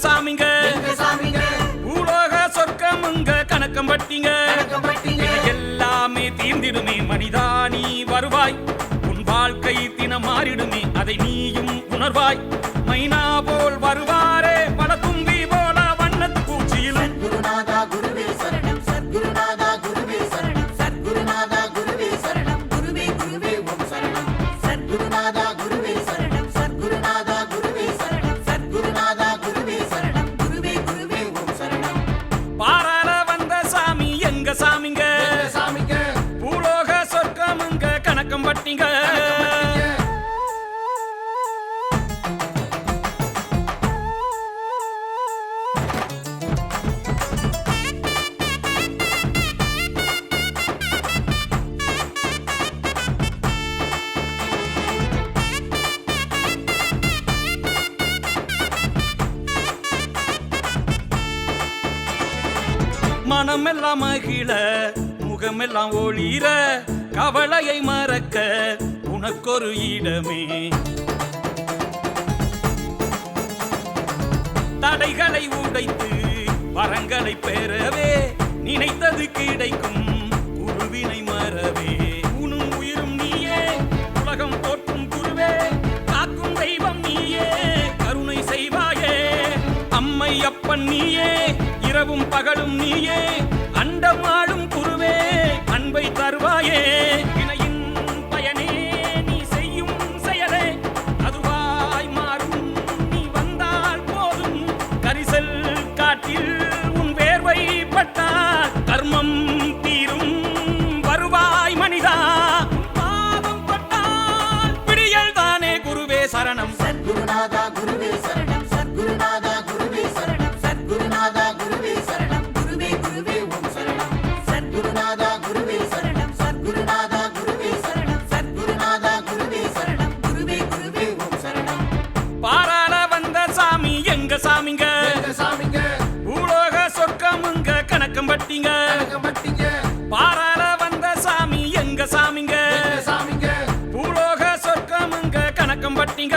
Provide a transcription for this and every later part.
சாமிங்க பூலோக சொர்க்கமுங்க கணக்கம் பட்டிங்க எல்லாமே தீர்ந்திடுமே மனிதா நீ வருவாய் உன் வாழ்க்கை தினம் மாறிடுமே அதை நீயும் உணர்வாய் மைனா போல் வருவாரே பல தும்பி போல வண்ணத்து பூச்சியில் குருநாதா குருவே சரணம் சத்குருநாதா குருவே சரணம் சத்குருநாதா குருவே சரணம் குருவே குருவே ஓம் சரணம் சத்குருநாதா குருவே சரணம் சத்குருநாதா குருவே சரணம் சத்குருநாதா குருவே சரணம் குருவே குருவே ஓம் சரணம் பாராள வந்த சாமி எங்க சாமிங்க பூலோக சொர்க்கமுங்க கணக்கம் பட்டிங்க மனமெல்லாம் மகிழ முகமெல்லாம் ஒளிர கவலையை மறக்க உனக்கொரு இடமே தடைகளை உடைத்து வரங்களை பெறவே நினைத்தது கிடைக்கும் குருவினை மறவே உனும் உயிரும் நீயே உலகம் போற்றும் குருவே காக்கும் தெய்வம் நீயே கருணை செய்வாயே அம்மை அப்பன் நீயே இரவும் பகலும் நீயே அண்டமாடும் குருவே அன்பை தருவாயே வினையின் பயனே நீ செய்யும் செயலே அதுவாய் மாறும் நீ வந்தால் போதும் கரிசல் காட்டில் உன் வேர்வை பட்டால் கர்மம் தீரும் வருவாய் மனிதா பாதம் பட்டால் பிடியல் தானே குருவே சரணம் சத்குருநாதா குருவே சரணம் சத்குருநாதா குருவே சரணம் சத்குருநாதா குருவே சரணம் குருவே குருவே ஓம் சரணம் சத்குருநாதா குருவே சரணம் சத்குருநாதா குருவே சரணம் சத்குருநாதா குருவே சரணம் குருவே குருவே ஓம் சரணம் பாராள வந்த சாமி எங்க சாமிங்க பூலோக சொர்க்கமுங்க கணக்கம் பட்டிங்க பாராள வந்த சாமி எங்க சாமிங்க பூலோக சொர்க்கமுங்க கணக்கம் பட்டிங்க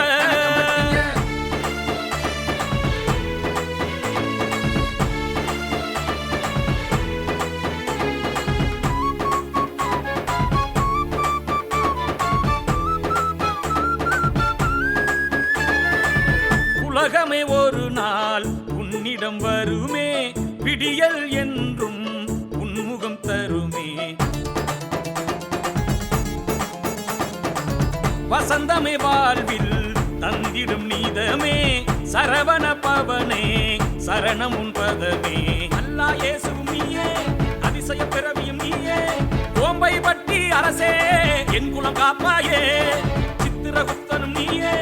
உலகமே ஒரு நாள் உன்னிடம் வருமே விடியல் என்றும் உன்முகம் தருமே வசந்தமே வாழ்வில் தந்திடும் நீதமே சரவண பவனே சரணம் உன் பதமே அல்லா இயேசுவும் நீயே அதிசய பிறவியும் நீயே ஓம்பை பட்டி அரசே என் குலம் காப்பாயே சித்திரகுப்தனும் நீயே